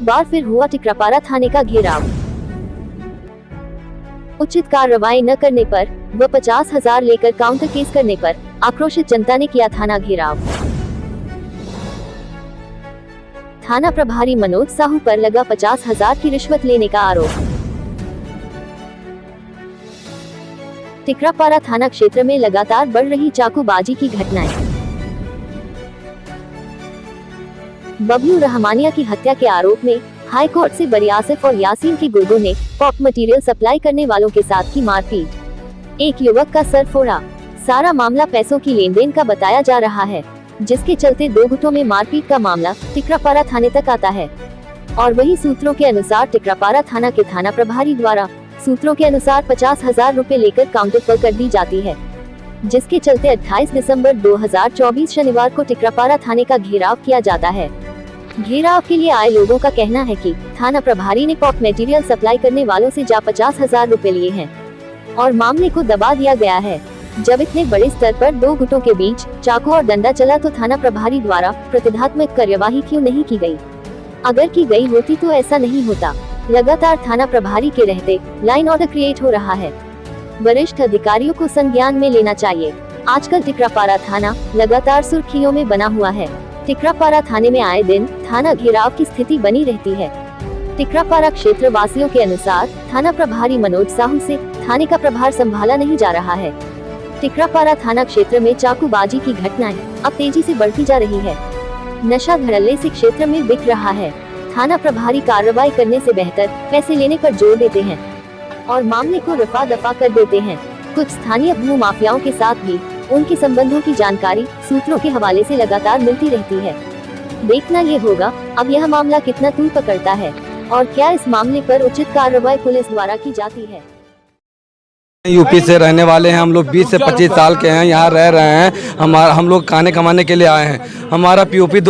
बार फिर हुआ टिकरापारा थाने का घेराव। उचित कार्रवाई न करने पर व 50,000 लेकर काउंटर केस करने पर आक्रोशित जनता ने किया थाना घेराव। थाना प्रभारी मनोज साहू पर लगा 50,000 की रिश्वत लेने का आरोप। टिकरापारा थाना क्षेत्र में लगातार बढ़ रही चाकूबाजी की घटनाएं। बबलू रहमानिया की हत्या के आरोप में हाई कोर्ट से बरी आसिफ और यासीन के गुर्गों ने पॉप मटेरियल सप्लाई करने वालों के साथ की मारपीट। एक युवक का सर फोड़ा। सारा मामला पैसों की लेन देन का बताया जा रहा है, जिसके चलते दो गुटों में मारपीट का मामला टिकरापारा थाने तक आता है। और वही सूत्रों के अनुसार टिकरापारा थाना के थाना प्रभारी द्वारा सूत्रों के अनुसार 50,000 रुपए लेकर काउंटर पर कर दी जाती है, जिसके चलते 28 दिसंबर 2024 शनिवार को टिकरापारा थाने का घेराव किया जाता है। घेराव के लिए आए लोगों का कहना है कि थाना प्रभारी ने पॉप मटेरियल सप्लाई करने वालों से 50,000 रुपए लिए हैं और मामले को दबा दिया गया है। जब इतने बड़े स्तर पर दो गुटों के बीच चाकू और डंडा चला तो थाना प्रभारी द्वारा प्रतिधात्मक कार्यवाही क्यों नहीं की गई? अगर की गई होती तो ऐसा नहीं होता। लगातार थाना प्रभारी के रहते लाइन ऑर्डर क्रिएट हो रहा है। वरिष्ठ अधिकारियों को संज्ञान में लेना चाहिए। आजकल टिकरापारा थाना लगातार सुर्खियों में बना हुआ है। टिकरापारा थाने में आए दिन थाना घेराव की स्थिति बनी रहती है। टिकरापारा क्षेत्र वासियों के अनुसार थाना प्रभारी मनोज साहू से थाने का प्रभार संभाला नहीं जा रहा है। टिकरापारा थाना क्षेत्र में चाकूबाजी की घटनाएं अब तेजी से बढ़ती जा रही है। नशा धड़ल्ले से क्षेत्र में बिक रहा है। थाना प्रभारी कार्रवाई करने से बेहतर पैसे लेने पर जोर देते हैं और मामले को रफा दफा कर देते हैं। कुछ स्थानीय भू माफियाओं के साथ भी उनके संबंधों की जानकारी सूत्रों के हवाले से लगातार मिलती रहती है। देखना ये होगा अब यह मामला कितना तूल पकड़ता है और क्या इस मामले पर उचित कार्रवाई पुलिस द्वारा की जाती है। यूपी से रहने वाले हैं हम लोग, 20 से 25 साल के हैं, यहाँ रह रहे हैं। हम लोग खाने कमाने के लिए आए हैं। हमारा पीओपी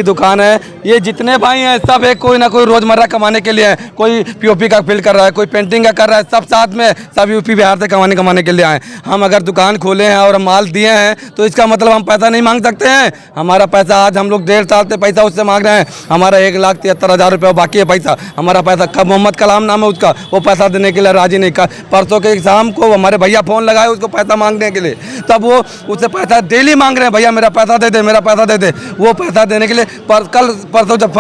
दुकान है। ये जितने भाई हैं सब एक कोई ना कोई रोजमर्रा कमाने के लिए है। कोई पीओपी का फील्ड कर रहा है, कोई पेंटिंग का कर रहा है, सब साथ में सब यूपी बिहार से कमाने के लिए आए। हम अगर दुकान खोले हैं और माल दिए हैं तो इसका मतलब हम पैसा नहीं मांग सकते हैं। हमारा पैसा आज हम लोग 1.5 साल से पैसा उससे मांग रहे हैं। हमारा 1,73,000 रुपये बाकी है पैसा। हमारा पैसा कब मोहम्मद कलाम नाम है उसका, वो पैसा देने के लिए राजी नहीं कर। परसों के शाम को हमारे भैया फ़ोन लगाए उसको पैसा मांगने के लिए, तब वो उससे पैसा डेली मांग रहे हैं, भैया मेरा पैसा दे दे, मेरा पैसा दे दे। वो पैसा देने के लिए परसों जब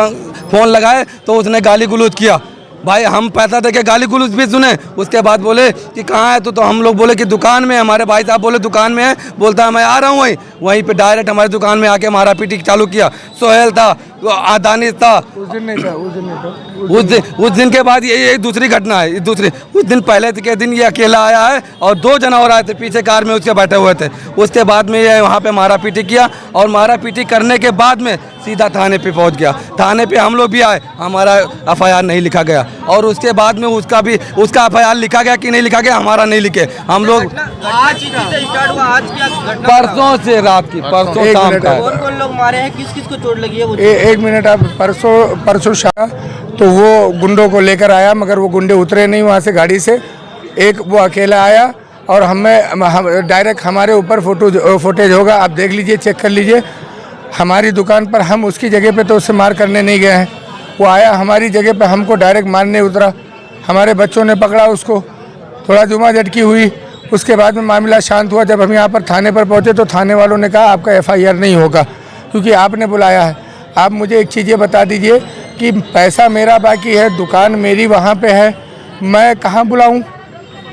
फ़ोन लगाए तो उसने गाली गलौज किया। भाई हम पैसा देके गाली गलौज भी सुने। उसके बाद बोले कि कहाँ है तो हम लोग बोले कि दुकान में। हमारे भाई साहब बोले दुकान में है। बोलता है मैं आ रहा हूँ। वहीं पे डायरेक्ट हमारी दुकान में आके मारा पीटी चालू किया। सोहेल था, दानिश था, उस दिन के बाद ये दूसरी घटना है। उस दिन पहले के दिन ये अकेला आया है और 2 जन और आए थे पीछे कार में उसके बैठे हुए थे। उसके बाद में ये वहाँ पे मारा पीटी किया और मारा पीटी करने के बाद में सीधा थाने पे पहुँच गया। थाने पे हम लोग भी आए, हमारा FIR नहीं लिखा गया और उसके बाद में उसका FIR लिखा गया कि नहीं लिखा गया, हमारा नहीं लिखे। हम लोग परसों से रात की परसों शाम का कौन लोग मारे हैं, किस को चोट लगी है? एक मिनट, आप परसों शाम तो वो गुंडों को लेकर आया, मगर वो गुंडे उतरे नहीं वहाँ से गाड़ी से। एक वो अकेला आया और हम डायरेक्ट हमारे ऊपर फुटेज होगा, आप देख लीजिए, चेक कर लीजिए। हमारी दुकान पर हम उसकी जगह पे तो उससे मार करने नहीं गए हैं। वो आया हमारी जगह पे, हमको डायरेक्ट मारने उतरा। हमारे बच्चों ने पकड़ा उसको, थोड़ा जुमा झटकी हुई। उसके बाद में मामला शांत हुआ। जब हम यहाँ पर थाने पर पहुँचे तो थाने वालों ने कहा आपका FIR नहीं होगा क्योंकि आपने बुलाया है। आप मुझे एक चीज़ ये बता दीजिए कि पैसा मेरा बाकी है, दुकान मेरी वहाँ पे है, मैं कहाँ बुलाऊँ?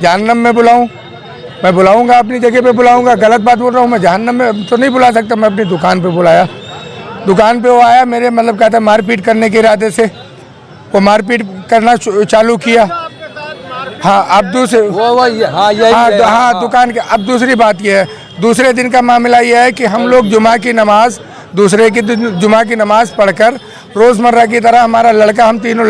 जहन्नम में बुलाऊँ? मैं बुलाऊँगा अपनी जगह पे बुलाऊँगा? गलत बात बोल रहा हूँ मैं? जहन्नम में तो नहीं बुला सकता। मैं अपनी दुकान पे बुलाया। दुकान पे वो आया, मेरे मतलब कहता मारपीट करने के इरादे से वो मारपीट करना चालू किया। हाँ, अब दुकान के अब दूसरी बात यह है, दूसरे दिन का मामला यह है कि हम लोग जुमा की नमाज जुमा की नमाज पढ़कर रोज़मर्रा की तरह हमारा लड़का, हम तीनों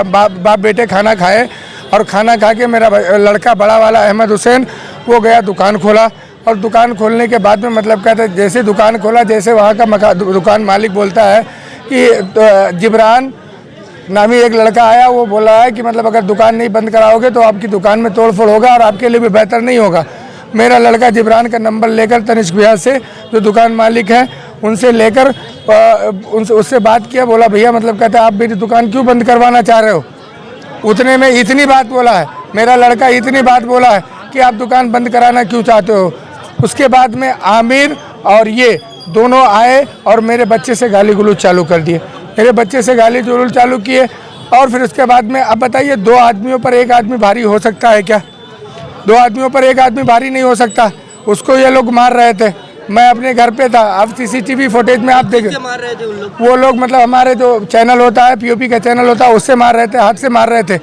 बाप बेटे खाना खाए और खाना खा के मेरा लड़का बड़ा वाला अहमद हुसैन वो गया दुकान खोला। और दुकान खोलने के बाद में मतलब कहते हैं जैसे दुकान खोला, जैसे वहाँ का दुकान मालिक बोलता है कि जिब्रान नामी एक लड़का आया, वो बोल रहा है कि मतलब अगर दुकान नहीं बंद कराओगे तो आपकी दुकान में तोड़फोड़ होगा और आपके लिए भी बेहतर नहीं होगा। मेरा लड़का जिब्रान का नंबर लेकर तनिष्क भैया से, जो दुकान मालिक है, उनसे लेकर उनसे उससे बात किया, बोला भैया मतलब कहता आप मेरी दुकान क्यों बंद करवाना चाह रहे हो। उतने में इतनी बात बोला है मेरा लड़का, इतनी बात बोला है कि आप दुकान बंद कराना क्यों चाहते हो। उसके बाद में आमिर और ये दोनों आए और मेरे बच्चे से गाली गलौज चालू कर दिए, मेरे बच्चे से गाली गलौज चालू किए। और फिर उसके बाद में अब बताइए, 2 आदमियों पर एक आदमी भारी हो सकता है क्या? 2 आदमियों पर एक आदमी भारी नहीं हो सकता। उसको ये लोग मार रहे थे, मैं अपने घर पे था। अब सीसीटीवी फुटेज में आप देखें, मार रहे थे उन लोग? वो लोग मतलब हमारे जो चैनल होता है, पीओपी का चैनल होता है, उससे मार रहे थे, हाथ से मार रहे थे।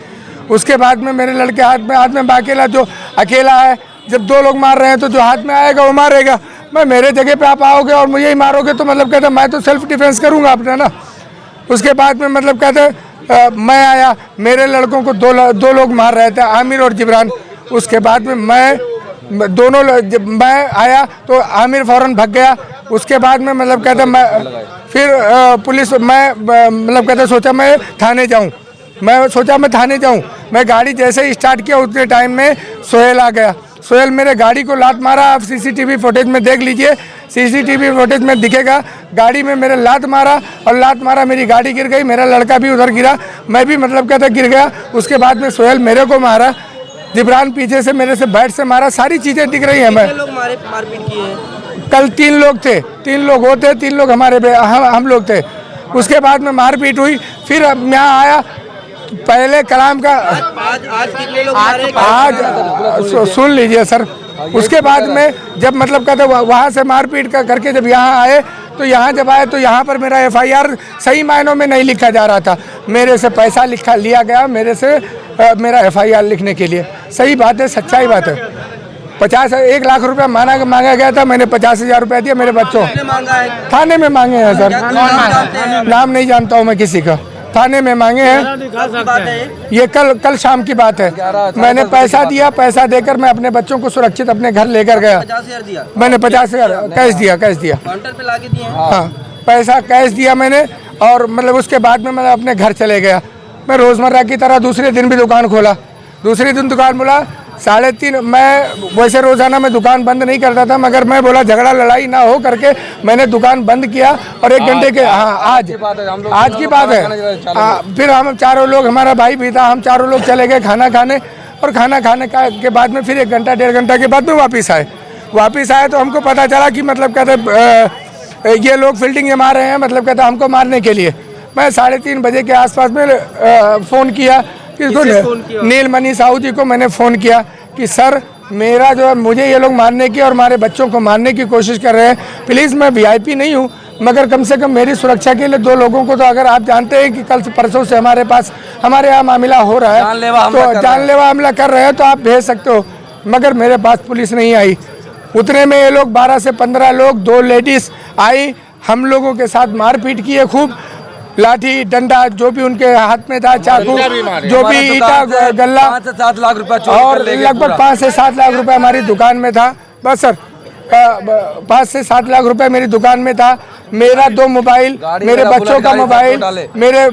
उसके बाद में मेरे लड़के हाथ में अकेला, जो अकेला है, जब 2 लोग मार रहे हैं तो जो हाथ में आएगा वो मारेगा। मैं मेरे जगह पे आप आओगे और मुझे ही मारोगे तो मतलब कहते मैं तो सेल्फ डिफेंस करूँगा अपना ना। उसके बाद में मतलब कहते मैं आया, मेरे लड़कों को 2 लोग मार रहे थे, आमिर और जिब्रान। उसके बाद में मैं आया तो आमिर फौरन भाग गया। उसके बाद में मतलब कहते मैं फिर पुलिस, मैं मतलब कहते सोचा मैं थाने जाऊं, मैं गाड़ी जैसे ही स्टार्ट किया उतने टाइम में सोहेल आ गया। सोहेल मेरे गाड़ी को लात मारा, आप सीसीटीवी फुटेज में देख लीजिए, सीसीटीवी फुटेज में दिखेगा। गाड़ी में मेरे लात मारा, मेरी गाड़ी गिर गई, मेरा लड़का भी उधर गिरा, मैं भी मतलब कहते गिर गया। उसके बाद में सोहेल मेरे को मारा, जिब्रान पीछे से मेरे से बैट से मारा, सारी चीज़ें दिख रही हैं। मैं लोग मारपीट किए हैं? कल 3 लोग थे, 3 लोग होते, 3 लोग हम लोग थे। उसके बाद में मारपीट हुई, फिर अब यहाँ आया। पहले कलाम का आज कितने लोग मारे? आज सुन लीजिए सर। उसके बाद में जब मतलब कहते वहाँ से मारपीट करके जब यहाँ आए तो यहाँ जब आए तो यहाँ पर मेरा FIR सही मायनों में नहीं लिखा जा रहा था। मेरे से पैसा लिया गया, मेरे से मेरा FIR लिखने के लिए। सही बात है, सच्चाई बात है। 1 लाख रुपया मांगा गया था, मैंने 50,000 रुपया दिया मेरे बच्चों। थाने में मांगे हैं सर, नाम नहीं जानता हूँ मैं किसी का, थाने में मांगे हैं। ये कल शाम की बात है। मैंने पैसा दिया, पैसा देकर मैं अपने बच्चों को सुरक्षित अपने घर लेकर गया। 50,000 दिया? मैंने 50,000 कैश दिया। काउंटर पे लाके दिए? हाँ, पैसा कैश दिया मैंने। और मतलब उसके बाद में मैं अपने घर चले गया। मैं रोज़मर्रा की तरह दूसरे दिन भी दुकान खोला, दूसरे दिन दुकान बोला 3:30। मैं वैसे रोज़ाना मैं दुकान बंद नहीं करता था, मगर मैं बोला झगड़ा लड़ाई ना हो करके मैंने दुकान बंद किया। और 1 घंटे के आज की बात है। फिर हम चारों लोग, हमारा भाई भी था, हम चारों लोग चले गए खाना खाने। और खाना खाने के बाद में फिर 1 घंटा 1.5 घंटा के बाद में वापस आए तो हमको पता चला कि मतलब कहते ये लोग फील्डिंग में मार रहे हैं, मतलब कहते हमको मारने के लिए। मैं 3:30 बजे के आसपास में फ़ोन किया, किसको? नीलमणि साहू जी को मैंने फ़ोन किया कि सर मेरा जो है, मुझे ये लोग मारने की और हमारे बच्चों को मारने की कोशिश कर रहे हैं। प्लीज़, मैं VIP नहीं हूँ, मगर कम से कम मेरी सुरक्षा के लिए 2 लोगों को तो, अगर आप जानते हैं कि कल से परसों से हमारे यहाँ मामला हो रहा है, तो जानलेवा हमला कर रहे हैं, तो आप भेज सकते हो। मगर मेरे पास पुलिस नहीं आई। उतने में ये लोग 12 से 15 लोग, 2 लेडीज़ आई, हम लोगों के साथ मारपीट किए खूब। लाठी डंडा जो भी उनके हाथ में था, चाकू, जो भी ईटा गल्ला, 5 से 7 लाख रुपया और लगभग 5 से 7 लाख रुपया हमारी दुकान में था। बस सर, 5 से 7 लाख रुपया मेरी दुकान में था। मेरा 2 मोबाइल, मेरे बच्चों का मोबाइल,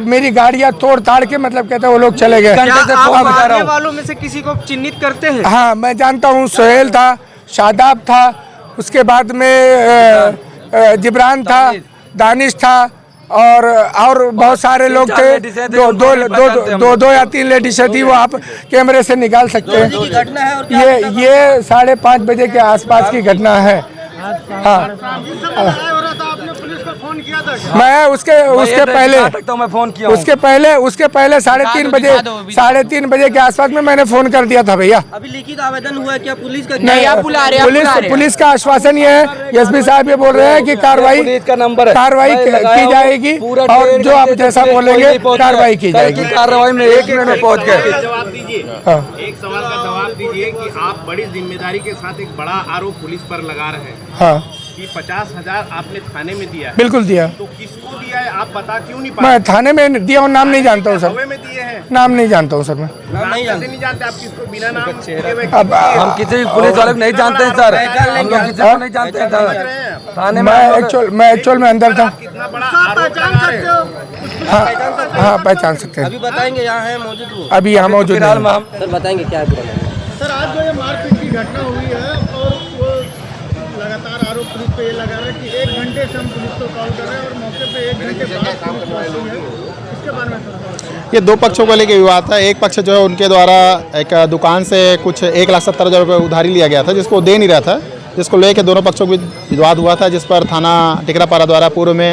मेरी गाड़ियाँ तोड़ ताड़ के मतलब कहते हैं वो लोग चले गए। मारने वालों में से किसी को चिन्हित करते हैं? हाँ, मैं जानता हूँ। सोहेल था, शादाब था, उसके बाद में जिब्रान था, दानिश था, और बहुत सारे लोग थे। 2 या 3 लेडीज थी, वो आप कैमरे से निकाल सकते हैं। ये 5:30 बजे के आसपास की घटना है। हाँ, मैं उसके पहले 3:30 बजे के आसपास में मैंने फोन कर दिया था भैया। अभी लिखित आवेदन हुआ है क्या पुलिस का? नहीं, पुलिस का आश्वासन ये है, SP साहब ये बोल रहे हैं कि कार्रवाई की जाएगी, और जो आप जैसा बोलेंगे कार्रवाई की जाएगी। कार्रवाई में 1 मिनट में पहुँच गए। एक सवाल का जवाब दीजिए कि आप बड़ी जिम्मेदारी के साथ एक बड़ा आरोप पुलिस पर लगा रहे हैं। हाँ, कि 50,000 आपने थाने में दिया है। बिल्कुल दिया। तो किसको दिया है आप बता क्यों नहीं पाए? मैं थाने में दिया हूँ, नाम नहीं जानता हूँ सर। में दिए हैं? नाम नहीं जानता हूँ सर मैं। नाम कैसे नहीं जानते आप? किसको बिना नाम? अब हम किसी पुलिस वाले को नहीं जानते हैं सर, हम लोग किसी को नहीं जानते हैं थाने में। मैं एक्चुअल में अंदर था। कितना बड़ा आरोप लगा रहे हैं? हाँ, पहचान सकते हैं। अभी बताएंगे, यहाँ है मौजूद वो? अभी यहाँ मौजूद फिलहाल में सर बताएंगे क्या है? सर, आज जो ये मारपीट की घटना हुई है और वो लगातार आरोप पुलिस पे ये लगा रहा है कि 1 घंटे से हम पुलिस को कॉल कर रहे हैं और मौके पे 1 घंटे बाद पुलिस पहुंची है। इसके बारे में थोड़ा सा ये दो पक्षों को लेकर विवाद था। एक पक्ष जो है उनके द्वारा एक दुकान से कुछ 1,70,000 रुपये उधारी लिया गया था, जिसको दे नहीं रहा था, जिसको लेकर दोनों पक्षों के बीच विवाद हुआ था, जिस पर थाना टिकरापारा द्वारा पूर्व में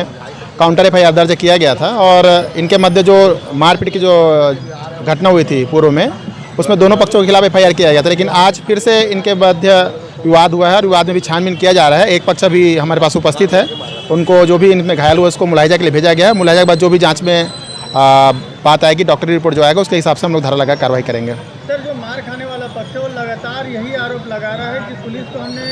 काउंटर FIR दर्ज किया गया था। और इनके मध्य जो मारपीट की जो घटना हुई थी पूर्व में, उसमें दोनों पक्षों के खिलाफ FIR किया गया था। लेकिन आज फिर से इनके मध्य विवाद हुआ है और विवाद में भी छानबीन किया जा रहा है। एक पक्ष अभी हमारे पास उपस्थित है, उनको जो भी इनमें घायल हुआ उसको मुलाहिजा के लिए भेजा गया है। मुलाहिजा के बाद जो भी जाँच में बात आएगी, डॉक्टरी रिपोर्ट जो आएगा, उसके हिसाब से हम लोग धारा लगा कार्रवाई करेंगे। सर, जो मार खाने वाला पक्ष है वो लगातार यही आरोप लगा रहा है कि पुलिस को हमने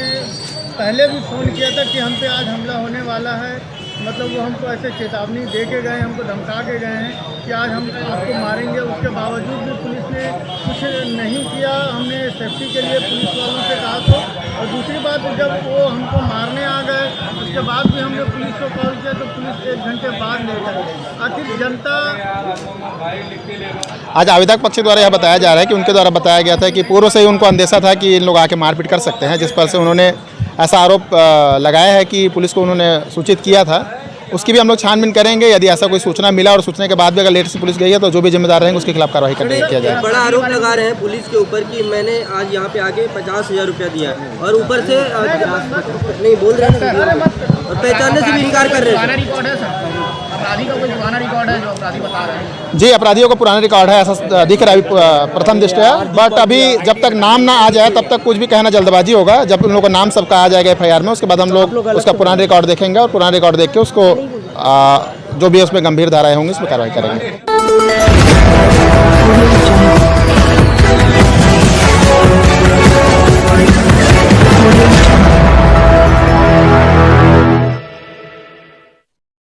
पहले भी फ़ोन किया था कि हम पे आज हमला होने वाला है। मतलब वो हमको ऐसे चेतावनी दे के गए, हमको धमका के गए हैं कि आज हम आपको मारेंगे। उसके बावजूद भी पुलिस ने कुछ नहीं किया। हमने सेफ्टी के लिए पुलिस वालों से कहा था। और दूसरी बात, जब वो हमको मारने आ गए उसके बाद भी हमने पुलिस को कॉल किया तो पुलिस 1 घंटे बाद ले गई। आखिर जनता, आज आवेदक पक्ष द्वारा यह बताया जा रहा है कि उनके द्वारा बताया गया था कि पूर्व से ही उनको अंदेशा था कि इन लोग आके मारपीट कर सकते हैं, जिस पर से उन्होंने ऐसा आरोप लगाया है कि पुलिस को उन्होंने सूचित किया था। उसकी भी हम लोग छानबीन करेंगे। यदि ऐसा कोई सूचना मिला और सूचना के बाद भी अगर लेट से पुलिस गई है तो जो भी जिम्मेदार रहेंगे उसके खिलाफ कार्रवाई किया जाए। बड़ा आरोप लगा रहे हैं पुलिस के ऊपर कि मैंने आज यहाँ पे आके 50,000 रुपया दिया है और ऊपर से नहीं बोल रहे हैं और पहचानने से भी इनकार कर रहे हैं। रिकॉर्ड है सर, अपराधी का कोई पुराना रिकॉर्ड है जो अपराधी बता रहे हैं? जी, अपराधियों का पुराना रिकॉर्ड है, ऐसा दिख रहा है प्रथम दृष्टया। बट अभी जब तक नाम ना आ जाए तब तक कुछ भी कहना जल्दबाजी होगा। जब उन लोगों का नाम सबका आ जाएगा FIR में, उसके बाद हम लोग उसका पुराना रिकॉर्ड देखेंगे और पुराना रिकॉर्ड देख के उसको जो भी उसमें गंभीर धाराएं होंगी उसमें कार्रवाई करेंगे।